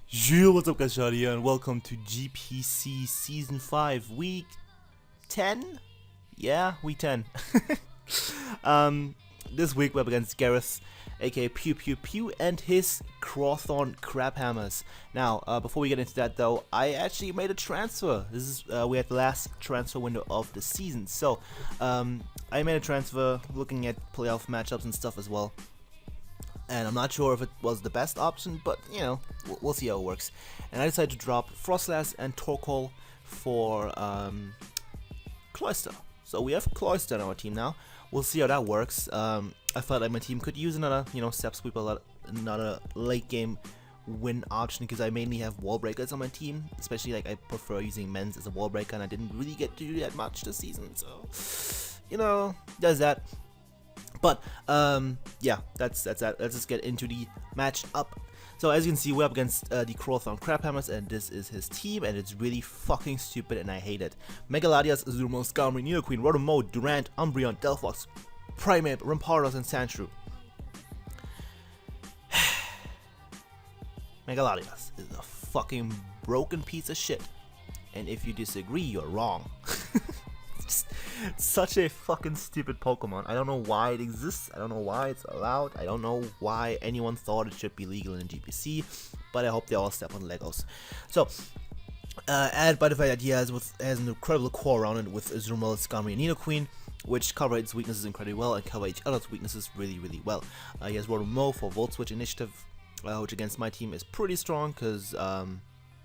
Yo, what's up guys, Shadi here, and welcome to GPC Season 5, Week 10? Yeah, Week 10. This week we're up against Gareth, aka Pew Pew Pew, and his Crawthorne Crabhammers. Now, before we get into that though, I actually made a transfer. This is, we had the last transfer window of the season, so, I made a transfer looking at playoff matchups and stuff as well. And I'm not sure if it was the best option, but you know, we'll see how it works. And I decided to drop Frostlass and Torkoal for Cloyster. So we have Cloyster on our team now. We'll see how that works. I felt like my team could use another, step sweep, another late game win option, because I mainly have wall breakers on my team. Especially like I prefer using Men's as a wall breaker, and I didn't really get to do that much this season. So there's that. But yeah, that's that. Let's just get into the match up. So as you can see, we're up against the Crawthorne Crabhammers, and this is his team, and it's really fucking stupid, and I hate it. Latias, Azumarill, Skarmory, Nidoqueen, Rotom, Durant, Umbreon, Delphox, Primeape, Rampardos, and Sandshrew. Latias is a fucking broken piece of shit, and if you disagree, you're wrong. Such a fucking stupid Pokemon. I don't know why it exists. I don't know why it's allowed. I don't know why anyone thought it should be legal in GPC, but I hope they all step on Legos. So, added by the fact that he has an incredible core around it with Azumarill, Skarmory, and Nidoqueen, which cover its weaknesses incredibly well and cover each other's weaknesses really, really well. He has Rotom for Volt Switch Initiative, which against my team is pretty strong, because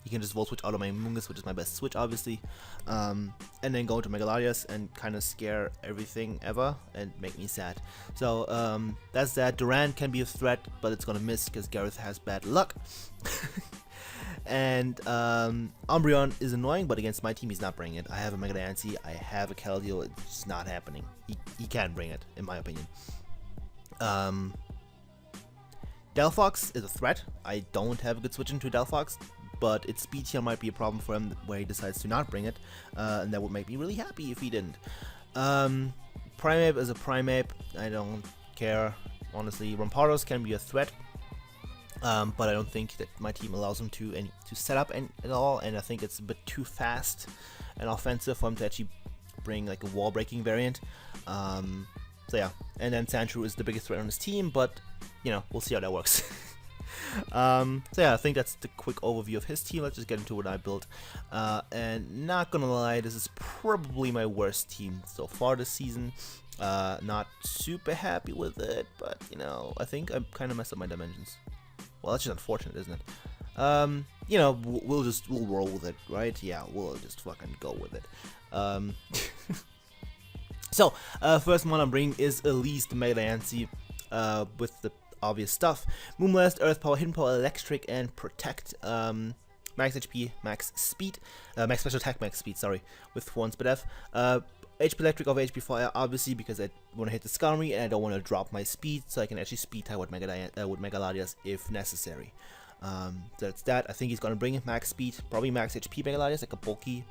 you can just Volt Switch out of my Mungus, which is my best switch, obviously, and then go into Latias and kind of scare everything ever and make me sad. So that's that. Durant can be a threat, but it's gonna miss because Gareth has bad luck. And Umbreon is annoying, but against my team he's not bringing it. I have a Mega Diancie, I have a Keldeo, it's just not happening. He can't bring it, in my opinion. Delphox is a threat. I don't have a good switch into Delphox, but its speed here might be a problem for him where he decides to not bring it, and that would make me really happy if he didn't. Primeape is a Primeape, I don't care, honestly. Rampardos can be a threat, but I don't think that my team allows him to set up at all, and I think it's a bit too fast and offensive for him to actually bring like a wall breaking variant. So yeah, and then Sandshrew is the biggest threat on his team, but we'll see how that works. So yeah, I think that's the quick overview of his team. Let's just get into what I built. And not gonna lie, this is probably my worst team so far this season. Not super happy with it, but I think I kind of messed up my dimensions. Well, that's just unfortunate, isn't it? We'll roll with it, right? Yeah, we'll just fucking go with it. So, first one I'm bringing is Elise, the Mega Diancie, with the obvious stuff. Moonblast, Earth Power, Hidden Power, Electric, and Protect. Max HP, max speed, max special attack, max speed, sorry, with 1 speed F. HP Electric over HP Fire, obviously, because I want to hit the Skarmory and I don't want to drop my speed, so I can actually speed type with Mega Latias if necessary. So that's that. I think he's going to bring max speed, probably max HP Mega Latias, like a bulky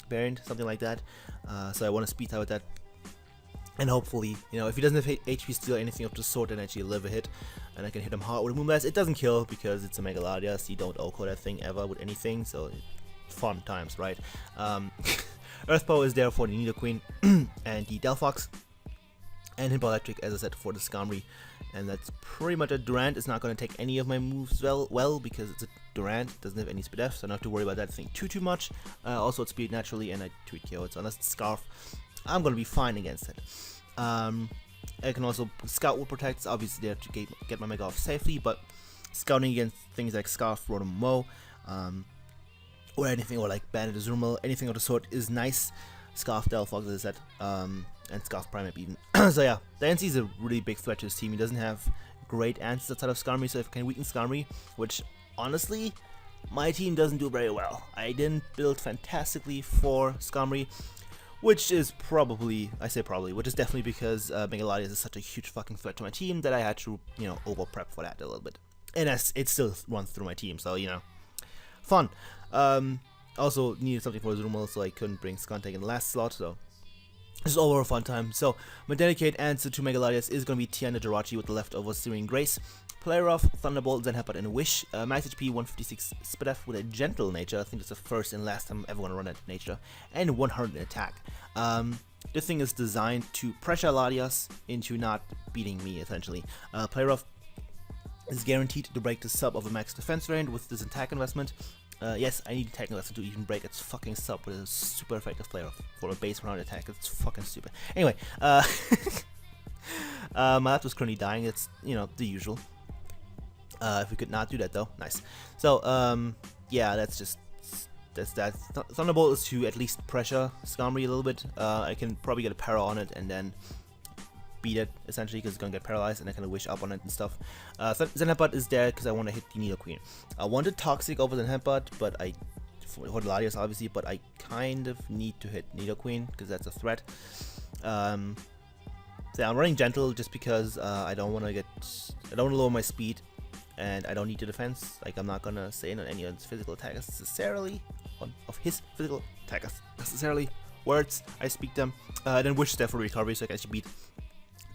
variant, something like that. So I want to speed type with that. And hopefully, if he doesn't have HP steal or anything of the sort, then actually live a hit, and I can hit him hard with a Moonblast. It doesn't kill because it's a Mega Latias. You don't OHKO that thing ever with anything, so fun times, right? Earth Power is there for the Nidoqueen and the Delphox, and Hidden Power Electric, as I said, for the Skarmory. And that's pretty much it. Durant is not going to take any of my moves well because it's a Durant, doesn't have any speed F, so I don't have to worry about that thing too much. Also, it's speed naturally, and I tweet KO it, so unless it's Scarf, I'm going to be fine against it. I can also Scout with Protects, obviously there to get my Mega off safely, but scouting against things like Scarf, Rotom, or anything, or like Bandit, Azumarill, anything of the sort is nice. Scarf, Delphox, as I said, and Scarf Primeape even. So yeah, Diancie is a really big threat to his team. He doesn't have great answers outside of Skarmory, so if I can weaken Skarmory, which honestly, my team doesn't do very well. I didn't build fantastically for Skarmory, which is probably, which is definitely because Mega Latias is such a huge fucking threat to my team that I had to, over prep for that a little bit. And it still runs through my team, so, fun. Also needed something for Azumarill, so I couldn't bring Skuntank in the last slot, so just overall a fun time. So my dedicated answer to Mega Latias is going to be Tiana Jirachi with the leftover Searing Grace. Player of Thunderbolt, Zen Headbutt, and Wish. Max HP 156 Spit F with a gentle nature. I think it's the first and last time I'm ever gonna run that nature. And 100 in attack. This thing is designed to pressure Latias into not beating me, essentially. Player of is guaranteed to break the sub of a max defense variant with this attack investment. Yes, I need attack investment to even break its fucking sub with a super effective player for a base round attack. It's fucking stupid. Anyway, my lap was currently dying. It's, you know, the usual. If we could not do that though, nice. So, yeah, that's that. Thunderbolt is to at least pressure Skarmory a little bit. I can probably get a para on it and then beat it, essentially, because it's gonna get paralyzed, and I can wish up on it and stuff. Zen Headbutt is there because I want to hit the Nidoqueen. I wanted Toxic over Zen Headbutt, but for Latias obviously, but I kind of need to hit Nidoqueen because that's a threat. So yeah, I'm running gentle just because I don't want to lower my speed, and I don't need the defense. Like, I'm not gonna say on any of his physical attacks necessarily, words, I speak them. Then wish there for recovery, so I can actually beat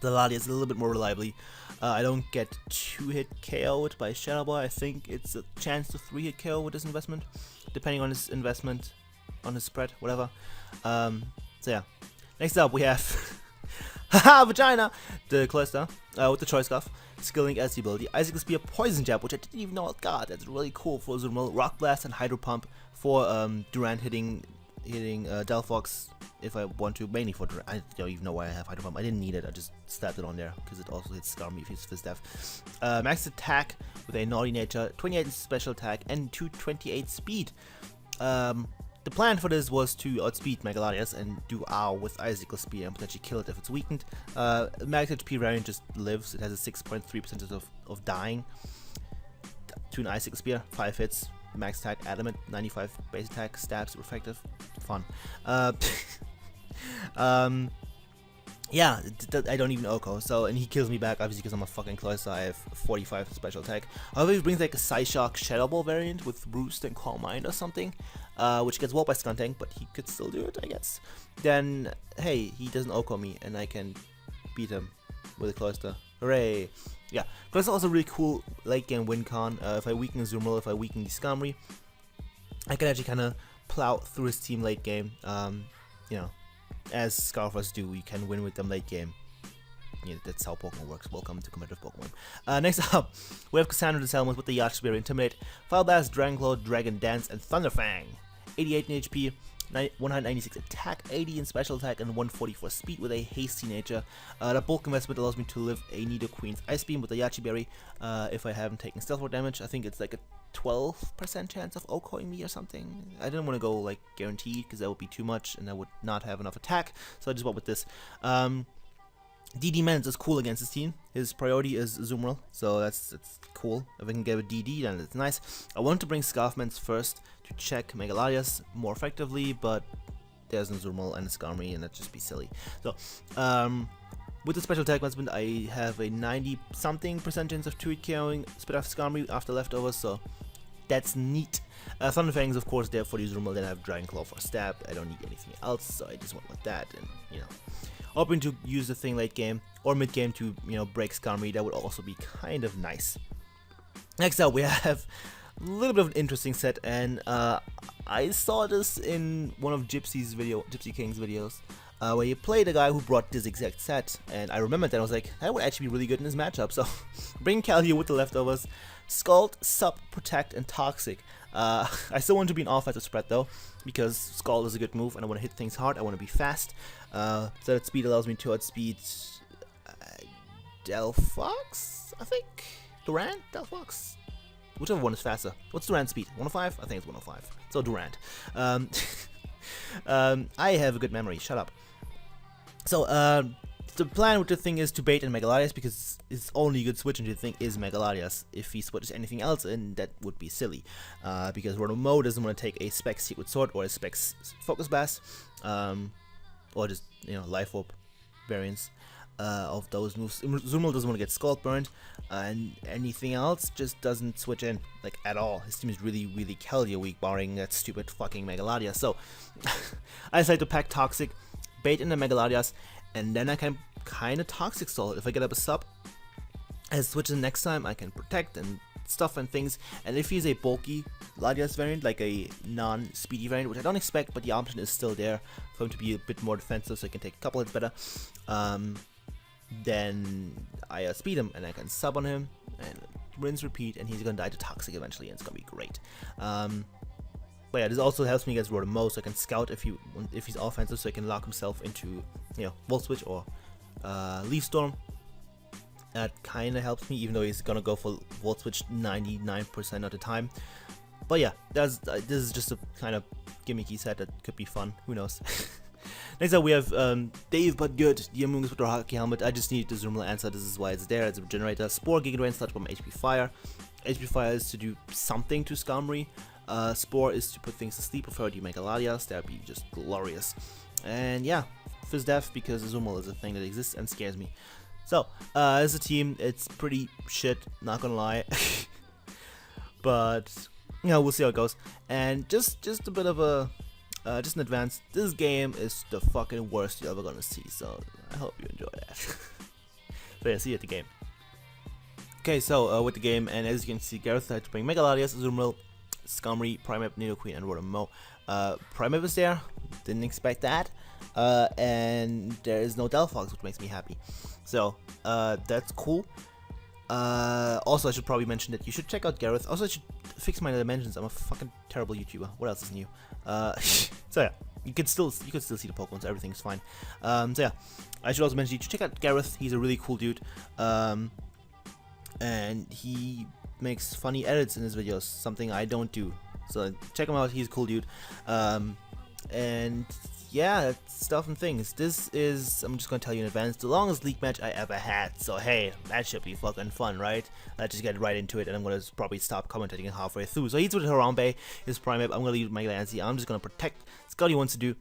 the Latias a little bit more reliably. I don't get 2-hit KO'd by Shadow Ball. I think it's a chance to 3-hit KO with this investment, depending on his investment, on his spread, whatever. So yeah. Next up we have haha, Vagina, the Cloyster, with the Choice Scarf, skilling as the ability. Icicle Spear, Poison Jab, which I didn't even know I got. That's really cool for Zoomerl. Rock Blast and Hydro Pump for Durant hitting Delphox if I want to, mainly for Durant. I don't even know why I have Hydro Pump. I didn't need it, I just slapped it on there because it also hits Skarmory if he's Fizz Def. Max attack with a naughty nature, 28 special attack, and 228 speed. The plan for this was to outspeed Mega Latias and do ow with Icicle Spear and potentially kill it if it's weakened. Max HP variant just lives. It has a 6.3% of dying to an Icicle Spear, 5 hits. Max attack, adamant, 95 base attack, stabs, effective, fun. Yeah, I don't even OHKO, so, and he kills me back, obviously, because I'm a fucking Cloyster. I have 45 special attack. However, he brings like a Psyshock Shadow Ball variant with Roost and Calm Mind or something, which gets walled by Skuntank, but he could still do it, I guess. Then, hey, he doesn't OHKO me, and I can beat him with a Cloyster. Hooray! Yeah, Cloyster also really cool late game win con. If I weaken Zoomerl, if I weaken the Skarmory, I can actually kind of plow through his team late game. You know, as Scarfers do, you can win with them late game. Yeah, that's how Pokemon works. Welcome to competitive Pokemon. Next up, we have Cassandra the Salmon with the Yacht Spear, Intimidate, Fire Blast, Dragon Claw, Dragon Dance, and Thunderfang. 88 in HP, 196 attack, 80 in special attack, and 144 speed with a hasty nature. The bulk investment allows me to live a Nidoqueen's Ice Beam with the Yachi Berry if I haven't taken Stealth Rock damage. I think it's like a 12% chance of OHKOing me or something. I didn't want to go like guaranteed because that would be too much and I would not have enough attack, so I just went with this. DD Men's is cool against his team. His priority is Zoomerl, so that's cool. If I can get a DD, then it's nice. I want to bring Scarfmans first to check Mega Latias more effectively, but there's no Zoomerl and a Skarmory, and that'd just be silly. So, with the special attack advancement, I have a 90-something% chance of 2-hit KOing Spit Off Skarmory after leftovers, so that's neat. Thunderfang is of course there for the Zoomerl, then I have Dragon Claw for stab. I don't need anything else, so I just went with that, and you know. Hoping to use the thing late game or mid game to, you know, break Skarmory. That would also be kind of nice. Next up, we have a little bit of an interesting set, and I saw this in one of Gypsy King's videos, where he played a guy who brought this exact set, and I remembered that I was like, that would actually be really good in this matchup. So bring Cal here with the leftovers. Scald, Sup, Protect, and Toxic. I still want to be an offensive spread though, because Scald is a good move and I want to hit things hard, I want to be fast. So that speed allows me to outspeed Delphox, I think? Durant? Delphox? Whichever one is faster. What's Durant's speed? 105? I think it's 105. So Durant. I have a good memory, shut up. So, the plan with the thing is to bait in Mega Latias because his only good switch into the thing is Mega Latias. If he switches anything else in, that would be silly. Because Ronomo doesn't want to take a Specs Secret Sword or a Specs Focus Blast. Or just, you know, Life Orb variants of those moves. Zoomerl doesn't want to get Scald burned. And anything else just doesn't switch in, like, at all. His team is really, really Keldeo weak, barring that stupid fucking Mega Latias. So, I decided to pack Toxic, bait in the Mega Latias, and then I can kind of Toxic Stall it. If I get up a sub, As switches next time, I can protect and stuff and things. And if he's a bulky Latias variant, like a non-speedy variant, which I don't expect, but the option is still there for him to be a bit more defensive, so he can take a couple hits better. Then I speed him and I can sub on him and rinse repeat, and he's gonna die to toxic eventually, and it's gonna be great. But yeah, this also helps me against Rotom, so I can scout if he's offensive, so he can lock himself into, you know, Volt Switch or Leaf Storm. That kind of helps me, even though he's gonna go for Volt Switch 99% of the time. But yeah, this is just a kind of gimmicky set that could be fun. Who knows? Next up we have Dave But Good, the Amoonguss with the hockey helmet. I just need the Zoomable answer. This is why it's there. It's a generator. Spore, Giga Drain, Sludge Bomb, HP Fire. HP Fire is to do something to Skarmory. Spore is to put things to sleep. Prefer you make a Latias. That would be just glorious. And yeah, Fizz Def, because Zoomable is a thing that exists and scares me. So, as a team, it's pretty shit, not gonna lie. But, you know, we'll see how it goes. And just a bit of a, just in advance, this game is the fucking worst you're ever gonna see. So, I hope you enjoy that. So yeah, see you at the game. Okay, so, with the game, and as you can see, Gareth had to bring Mega Latias, Azumarill, Skarmory, Primeape, Nidoqueen, and Rotom. Primeape is there, didn't expect that. And there is no Delphox, which makes me happy. So, that's cool. Also, I should probably mention that you should check out Gareth. Also, I should fix my dimensions. I'm a fucking terrible YouTuber. What else is new? So yeah, you could still see the Pokemon, so everything's fine. So yeah, I should also mention you should check out Gareth. He's a really cool dude. And he makes funny edits in his videos, something I don't do. So check him out. He's a cool dude. And yeah, that's stuff and things. This is, I'm just gonna tell you in advance, the longest league match I ever had. So hey, that should be fucking fun, right? Let's just get right into it, and I'm gonna probably stop commentating halfway through. So he's with Harambe, his Primeape. I'm gonna leave my Lancey. I'm just gonna protect. Scotty wants to do.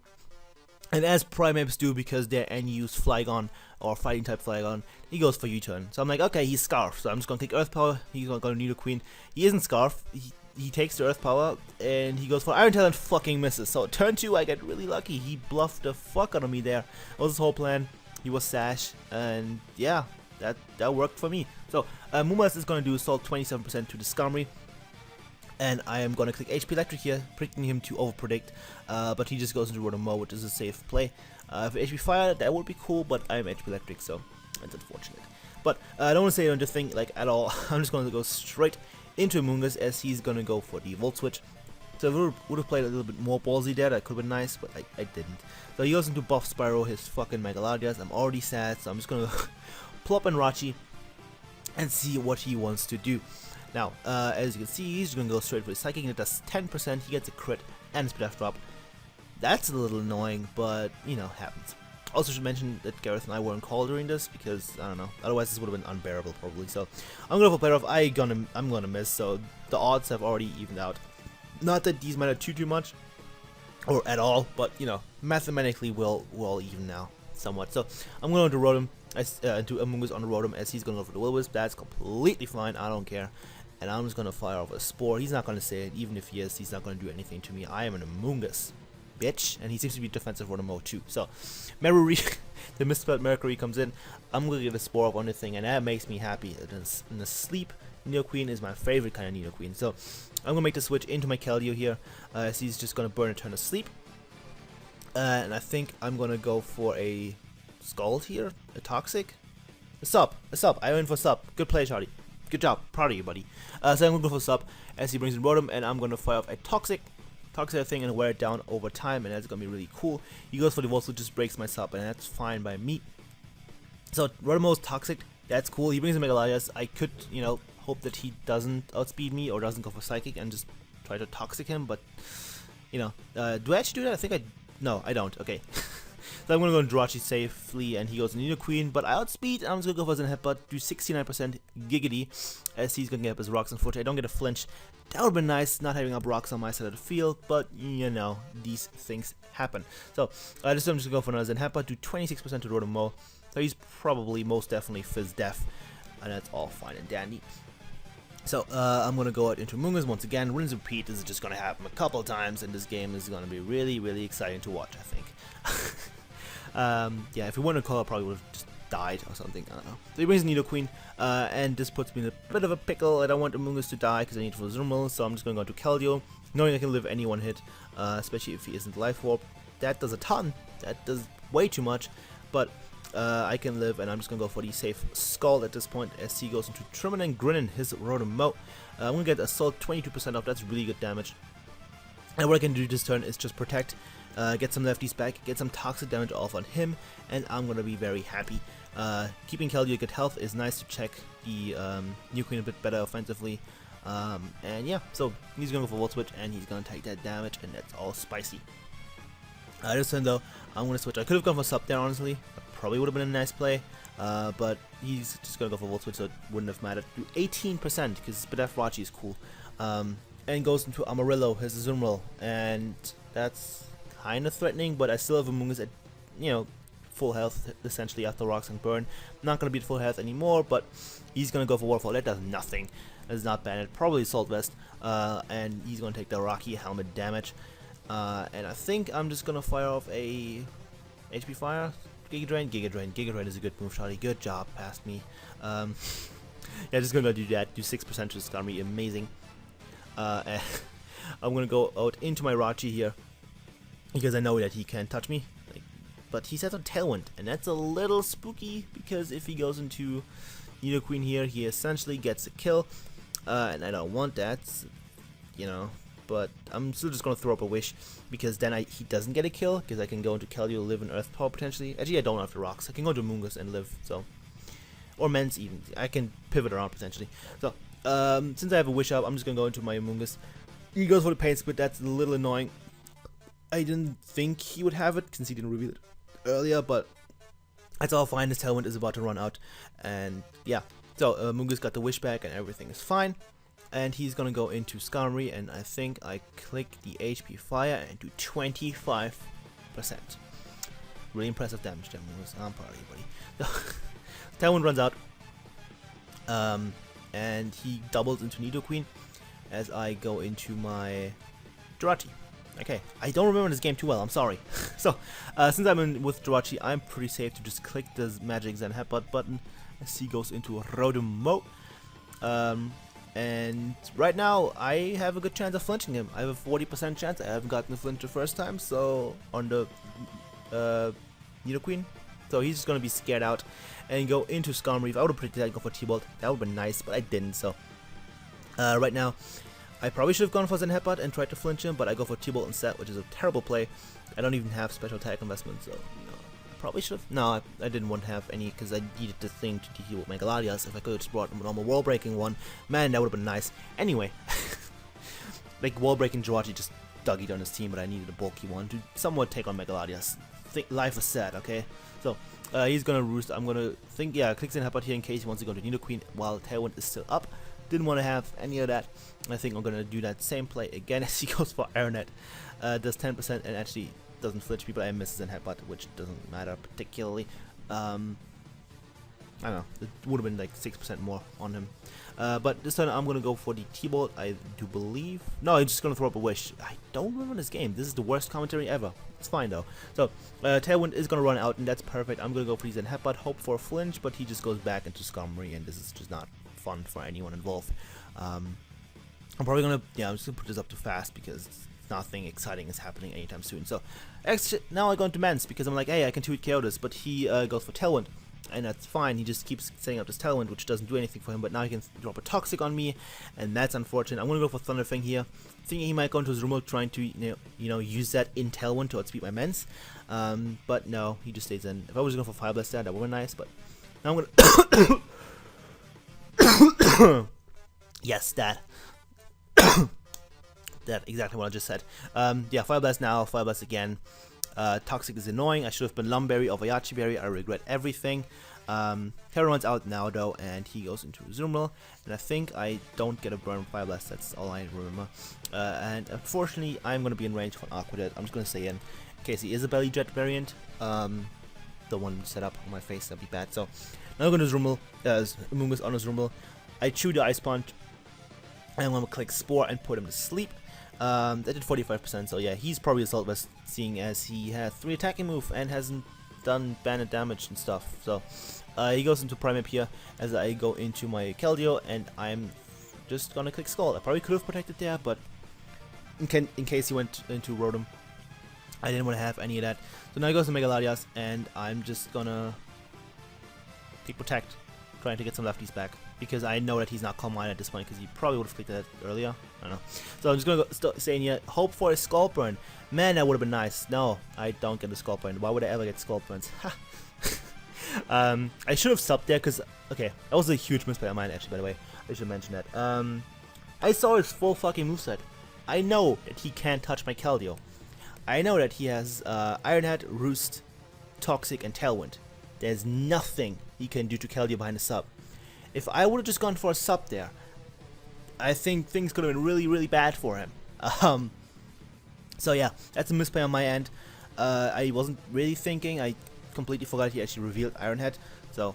And as Primapes do, because they're NU's Flygon or Fighting type Flygon, he goes for U-turn. So I'm like, okay, he's Scarf. So I'm just gonna take Earth Power. He's gonna go to Nidoqueen. He isn't Scarf. He takes the Earth Power and he goes for Iron Tail and fucking misses. So turn 2, I get really lucky. He bluffed the fuck out of me there. That was his whole plan. He was Sash, and yeah, that worked for me. So Mumas is gonna do Assault 27% to the Skarmory. And I am gonna click HP Electric here, predicting him to overpredict, but he just goes into Rotom, which is a safe play. For HP Fire, that would be cool, but I'm HP Electric, so that's unfortunate. But I don't want to say anything like at all. I'm just gonna go straight into Amoonguss as he's gonna go for the Volt Switch. So if I would have played a little bit more ballsy there, that could have been nice, but I didn't. So he goes into Buff Spyro, his fucking Mega Latias. I'm already sad, so I'm just gonna plop in Rachi and see what he wants to do. Now, as you can see, he's going to go straight for his Psychic, and it does 10%. He gets a crit and a Speed drop. That's a little annoying, but, you know, happens. Also should mention that Gareth and I weren't called during this, because, I don't know, otherwise this would have been unbearable, probably. So, I'm going to go for Play Rough. I'm going to miss, so the odds have already evened out. Not that these matter too much, or at all, but, you know, mathematically we'll all even now, somewhat. So, I'm going to Rotom, to Amoonguss on the Rotom, as he's going to go for the Will-Wisp. That's completely fine, I don't care. And I'm just going to fire off a Spore. He's not going to say it. Even if he is, he's not going to do anything to me. I am an Amoonguss, bitch. And he seems to be defensive Rotom mode too. So, Mercury, the misspelled Mercury comes in. I'm going to get a Spore up on the thing, and that makes me happy. In the sleep, Nidoqueen is my favorite kind of Nidoqueen. So, I'm going to make the switch into my Keldeo here, as he's just going to burn a turn of sleep. And I think I'm going to go for a Scald here, a Toxic. A Sub. I went for Sub. Good play, Charlie. Good job, proud of you, buddy. So I'm gonna go for Sub as he brings in Rotom, and I'm gonna fire off a Toxic thing and wear it down over time, and that's gonna be really cool. He goes for the Volt, so just breaks my Sub, and that's fine by me. So Rotom is Toxic, that's cool. He brings in Mega Latias. I could, you know, hope that he doesn't outspeed me or doesn't go for Psychic and just try to Toxic him, but you know, do I actually do that? No, I don't. Okay. So I'm going to go into Jirachi safely, and he goes into Nidoqueen, but I outspeed, I'm just going to go for Zen Headbutt, do 69% Giggity, as he's going to get up his Rocks. Unfortunately, I don't get a flinch. That would have been nice, not having up Rocks on my side of the field, but, you know, these things happen. So, I'm just going to go for another Zen Headbutt, do 26% to Rotom. So he's probably, most definitely, Fizz Def, and that's all fine and dandy. So, I'm going to go out into Amoonguss once again. Rinse and repeat. This is just going to happen a couple of times, and this game is going to be really, really exciting to watch, I think. Yeah, if we wanted to call, I probably would have just died or something, I don't know. So he brings Nidoqueen, and this puts me in a bit of a pickle. I don't want Amoonguss to die because I need for Zoomer, so I'm just going to go to Keldeo, knowing I can live any one hit, especially if he isn't Life Orb. That does a ton, that does way too much, but I can live, and I'm just going to go for the safe Scald at this point as he goes into Trimmin and Grinnin, his Rotom. I'm going to get Assault 22% off, that's really good damage. And what I can do this turn is just Protect, get some lefties back, get some toxic damage off on him, and I'm gonna be very happy. Keeping Keldeo good health is nice to check the Nidoqueen a bit better offensively. And yeah, so he's gonna go for Volt Switch, and he's gonna take that damage, and that's all spicy. This turn though, I'm gonna switch. I could have gone for Sup there, honestly. That probably would have been a nice play, but he's just gonna go for Volt Switch, so it wouldn't have mattered. Do 18% because Bidefrachi is cool. And goes into Amarillo, his Azumarill, and that's kind of threatening, but I still have Amoonguss at, you know, full health essentially after Rocks and Burn. Not gonna be at full health anymore, but he's gonna go for Waterfall. That does nothing. That is not bad. Probably Assault Vest, and he's gonna take the Rocky Helmet damage. And I think I'm just gonna fire off a HP Fire. Giga Drain is a good move, Charlie. Good job, past me. Yeah, just gonna do that. Do 6% to Skarmory, amazing. And I'm gonna go out into my Rachi here because I know that he can't touch me, but he sets on Tailwind, and that's a little spooky because if he goes into Nidoqueen here, he essentially gets a kill, and I don't want that, you know. But I'm still just gonna throw up a Wish because then he doesn't get a kill because I can go into Keldeo, live in Earth Power potentially. Actually, I don't have the Rocks. I can go to Amoonguss and live, so, or Mens even. I can pivot around potentially. So. Since I have a Wish up, I'm just gonna go into my Amoonguss. He goes for the Pain Split, that's a little annoying. I didn't think he would have it since he didn't reveal it earlier, but that's all fine. His Tailwind is about to run out, and yeah. So Amoonguss got the Wish back, and everything is fine. And he's gonna go into Skarmory, and I think I click the HP Fire and do 25%. Really impressive damage there, Amoonguss. I'm proud of you, buddy. Tailwind runs out. And he doubles into Nidoqueen as I go into my Jirachi. Okay, I don't remember this game too well, I'm sorry. So, since I'm in with Jirachi, I'm pretty safe to just click this Magic Zen Headbutt button as he goes into Rotom. And right now, I have a good chance of flinching him. I have a 40% chance. I haven't gotten the flinch the first time, so on the Nidoqueen. So he's just gonna be scared out and go into Skarmory. If I would have predicted I'd go for T-Bolt, that would have been nice, but I didn't. So right now, I probably should have gone for Zen Headbutt and tried to flinch him, but I go for T-Bolt instead, which is a terrible play. I don't even have special attack investment, so you know, I probably should have. No, I didn't want to have any because I needed the thing to T-Bolt my Latias. If I could have just brought a normal wall breaking one, man, that would have been nice. Anyway, like wall breaking Jirachi just dug it on his team, but I needed a bulky one to somewhat take on Megaladias. Life is sad, okay? So, he's gonna roost. I'm gonna think, yeah, click Zen Headbutt here in case he wants to go to Nidoqueen while Tailwind is still up. Didn't want to have any of that. I think I'm gonna do that same play again as he goes for Aeronet. Does 10% and actually doesn't flinch people. I miss Zen Headbutt, which doesn't matter particularly. I don't know, it would have been like 6% more on him. But this time I'm going to go for the T-Bolt, I do believe. No, I'm just going to throw up a Wish. I don't remember this game. This is the worst commentary ever. It's fine though. So, Tailwind is going to run out, and that's perfect. I'm going to go for the Zen Headbutt, hope for a flinch, but he just goes back into Skarmory, and this is just not fun for anyone involved. I'm probably going to, yeah, I'm just going to put this up to fast because nothing exciting is happening anytime soon. So, now I go into Mens because I'm like, hey, I can 2-hit KO this, but he goes for Tailwind. And that's fine, he just keeps setting up this Tailwind, which doesn't do anything for him, but now he can drop a Toxic on me, and that's unfortunate. I'm going to go for Thunder Fang here, thinking he might go into his Rumble, trying to, you know, use that in Tailwind to outspeed my Mens, but no, he just stays in. If I was going for Fire Blast there, that would be nice, but now I'm going to... Yes, that. That, exactly what I just said. Yeah, Fire Blast now, Fire Blast again. Toxic is annoying. I should have been Lumberry or Vayachi Berry. I regret everything. Terra runs out now though, and he goes into Azumarill, and I think I don't get a burn Fire Blast. That's all I remember. And unfortunately, I'm going to be in range for an Aqua Jet. I'm just going to stay in case he is a Belly Jet variant. The one set up on my face, that'd be bad. So now I'm going to Azumarill, Amoonguss on Azumarill. I chew the Ice Punch, and I'm going to click Spore and put him to sleep. That did 45%, so yeah, he's probably Assault Vest, seeing as he has 3 attacking move and hasn't done banded damage and stuff. So He goes into Primate here as I go into my Keldeo, and I'm just gonna click Scald. I probably could have protected there, but in case he went into Rotom, I didn't want to have any of that. So now he goes to Mega Latias, and I'm just gonna click Protect, trying to get some lefties back, because I know that he's not Calm Mind at this point, because he probably would have clicked that earlier. I don't know. So I'm just gonna go stay in here, hope for a Scald Burn. Man, that would have been nice. No, I don't get a Scald Burn. Why would I ever get Scald Burns? I should have subbed there, because, okay, that was a huge misplay on mine, actually, by the way. I should mention that. I saw his full fucking moveset. I know that he can't touch my Keldeo. I know that he has Iron Head, Roost, Toxic, and Tailwind. There's nothing he can do to Keldeo behind the sub. If I would have just gone for a sub there, I think things could have been really, really bad for him. So yeah, that's a misplay on my end. I wasn't really thinking. I completely forgot he actually revealed Iron Head. So,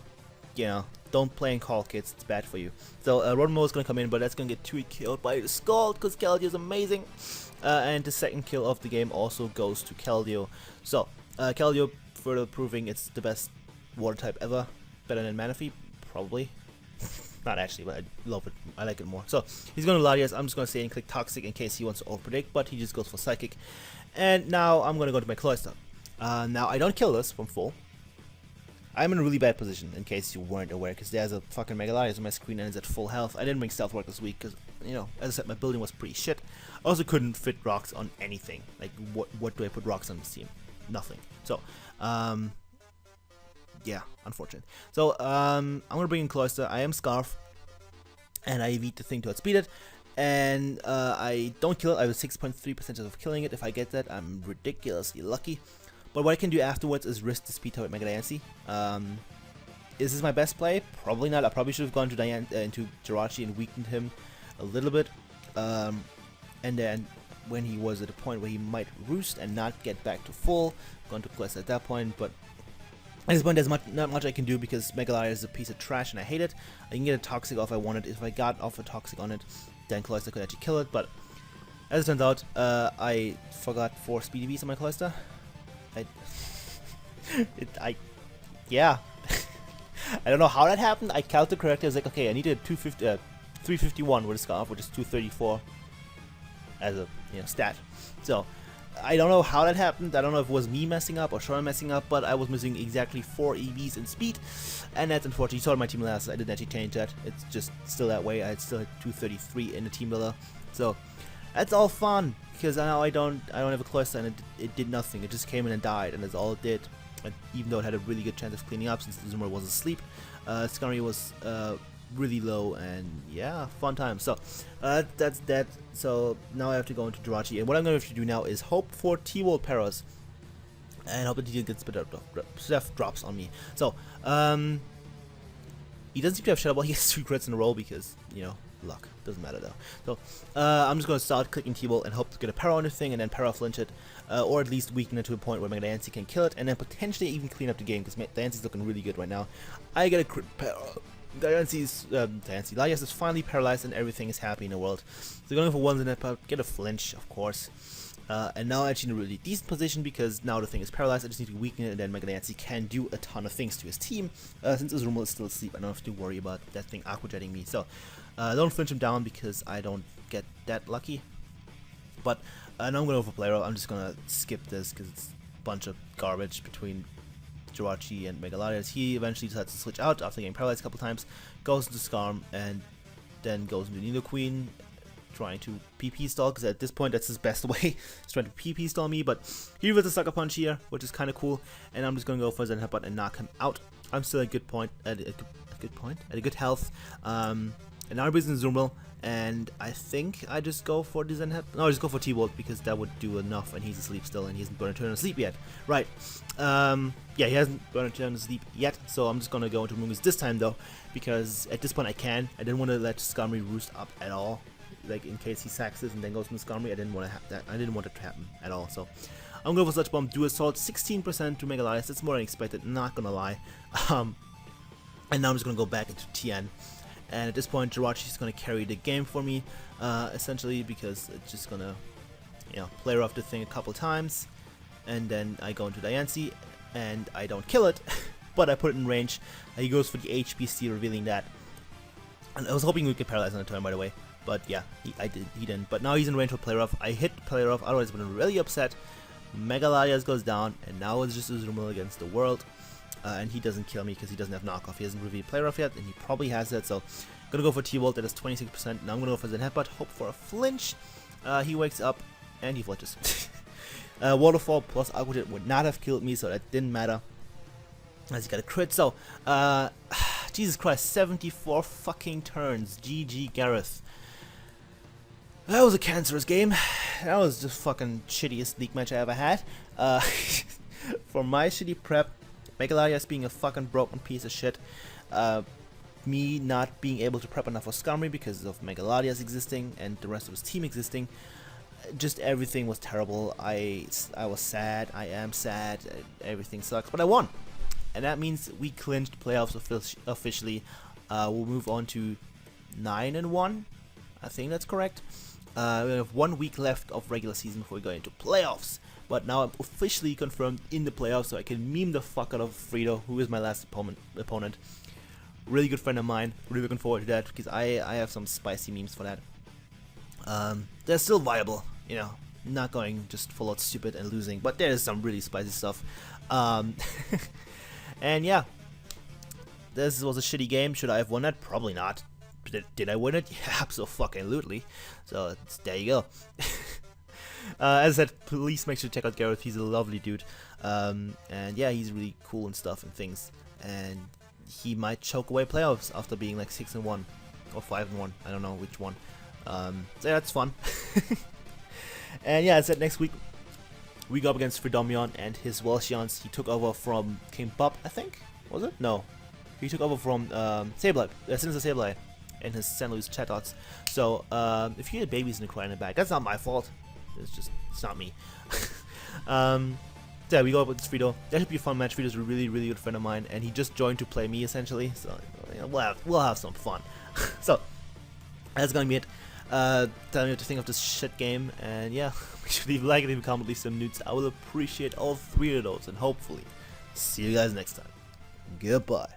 you know, don't play in Call, kids. It's bad for you. So, Rotom is going to come in, but that's going to get 2 killed by the Scald, because Keldeo is amazing. And the second kill of the game also goes to Keldeo. So, Keldeo further proving it's the best water type ever. Better than Manaphy, probably. Not actually, but I love it. I like it more. So, he's going to Latias. I'm just going to say and click Toxic in case he wants to overpredict, but he just goes for Psychic. And now I'm going to go to my Cloyster. Now, I don't kill this from full. I'm in a really bad position, in case you weren't aware, because there's a fucking Mega Latias on my screen and it's at full health. I didn't bring Stealth Rock this week, because, you know, as I said, my building was pretty shit. I also couldn't fit rocks on anything. Like, what do I put rocks on this team? Nothing. So, yeah, unfortunate. So, I'm gonna bring in Cloyster. I am Scarf, and I evade the thing to outspeed it, and I don't kill it. I have a 6.3% of killing it. If I get that, I'm ridiculously lucky. But what I can do afterwards is risk the speed type with Mega Diancie. Is this my best play? Probably not. I probably should have gone to into Jirachi and weakened him a little bit, and then when he was at a point where he might roost and not get back to full, gone to Cloyster at that point. But at this point, there's not much I can do, because Mega Latias is a piece of trash and I hate it. I can get a Toxic off if I wanted. If I got off a Toxic on it, then Cloyster could actually kill it. But as it turns out, I forgot 4 Speedy Beasts on my Cloyster. Yeah. I don't know how that happened. I calculated correctly. I was like, okay, I needed 351 with a Scarf, which is 234 as a stat. So I don't know how that happened. I don't know if it was me messing up or Sean messing up, but I was missing exactly 4 EVs in speed, and that's unfortunate. You saw my team last. I didn't actually change that. It's just still that way. I still had 233 in the team builder. So that's all fun, because now I don't have a Cloyster, and it did nothing. It just came in and died, and that's all it did. And even though it had a really good chance of cleaning up, since the Zoomer was asleep, Scurry was really low, and yeah, fun time. So that's that. So now I have to go into Jirachi, and what I'm going to have to do now is hope for T-Wall Paras, and hope that he gets stuff drops on me. So he doesn't seem to have Shadow Ball. He gets 2 crits in a row, because luck. Doesn't matter though. So I'm just going to start clicking T-Ball and hope to get a Para on the thing, and then Para flinch it, or at least weaken it to a point where Mega Diancie can kill it, and then potentially even clean up the game, because Diancie's looking really good right now. I get a crit Para. Latias is finally paralyzed, and everything is happy in the world. So going for ones in that part, get a flinch, of course. And now I'm actually in a really decent position, because now the thing is paralyzed. I just need to weaken it, and then Mega Diancie can do a ton of things to his team. Since Azumarill is still asleep, I don't have to worry about that thing aqua jetting me. So don't flinch him down, because I don't get that lucky. But now I'm going to overplay. I'm just going to skip this, because it's a bunch of garbage between Jirachi and Mega Latias. He eventually decides to switch out after getting paralyzed a couple times, goes into Skarm, and then goes into Nidoqueen, trying to PP stall, because at this point that's his best way. He's trying to PP stall me, but he with a Sucker Punch here, which is kind of cool, and I'm just going to go for Zen Headbutt and knock him out. I'm still at a good point, at a good health, and now I'm using Zoomerl, and I think I just go for the Zen Headbutt. No, I just go for T-Bolt, because that would do enough, and he's asleep still, and he hasn't burned a turn to sleep yet. Right, yeah, he hasn't burned a turn to sleep yet, so I'm just going to go into Moongus this time, though, because at this point I can. I didn't want to let Skarmory roost up at all. Like, in case he sacks this and then goes from Skarmory, I didn't want to have that. I didn't want it to happen at all. So I'm going for Sludge Bomb, do Assault, 16% to Mega Latias. That's more than expected, not gonna lie. And now I'm just gonna go back into TN. And at this point, Jirachi's gonna carry the game for me, essentially, because it's just gonna, play off the thing a couple times, and then I go into Diancie, and I don't kill it. but I put it in range. He goes for the HPC, revealing that. And I was hoping we could paralyze on the turn, by the way. But yeah, he didn't. But now he's in range for play rough. I hit play rough, otherwise I would have been really upset. Mega Latias goes down, and now it's just Azumarill against the world. And he doesn't kill me because he doesn't have knockoff. He hasn't revealed play rough yet, and he probably has that. So I'm gonna go for T-Volt, that is 26%. Now I'm gonna go for Zen Headbutt, hope for a flinch. He wakes up, and he flinches. Waterfall plus Aqua Jet would not have killed me, so that didn't matter. As he got a crit, so Jesus Christ, 74 fucking turns. GG Gareth. That was a cancerous game. That was the fucking shittiest league match I ever had. For my shitty prep, Mega Latias being a fucking broken piece of shit, me not being able to prep enough for Scumry because of Mega Latias existing and the rest of his team existing, just everything was terrible. I was sad. I am sad. Everything sucks, but I won. And that means we clinched playoffs officially. We'll move on to 9-1. I think that's correct. We have 1 week left of regular season before we go into playoffs. But now I'm officially confirmed in the playoffs, so I can meme the fuck out of Frito, who is my last opponent. Really good friend of mine. Really looking forward to that because I have some spicy memes for that. They're still viable, you know. Not going just full out stupid and losing, but there's some really spicy stuff. And yeah, this was a shitty game. Should I have won that? Probably not. Did I win it? Yeah, absolutely. So there you go. As I said, please make sure to check out Gareth. He's a lovely dude. And yeah, he's really cool and stuff and things. And he might choke away playoffs after being like 6-1 or 5-1. I don't know which one. So yeah, it's fun. And yeah, as I said, next week we go up against Fredomion and his Welshians. He took over from King Bob, I think. Was it? No. He took over from Sableye, Sinister Sableye, and his St. Louis Chatot. So if you hear babies in the cry in the back, that's not my fault. It's not me. Yeah, we go up with Frito. That should be a fun match. Frito's a really good friend of mine, and he just joined to play me essentially. So you know, we'll have some fun. So that's gonna be it. Tell me what to think of this shit game, and yeah, make sure to leave a like and leave a comment, leave some nudes. I will appreciate all 3 of those, and hopefully see you guys next time. Goodbye.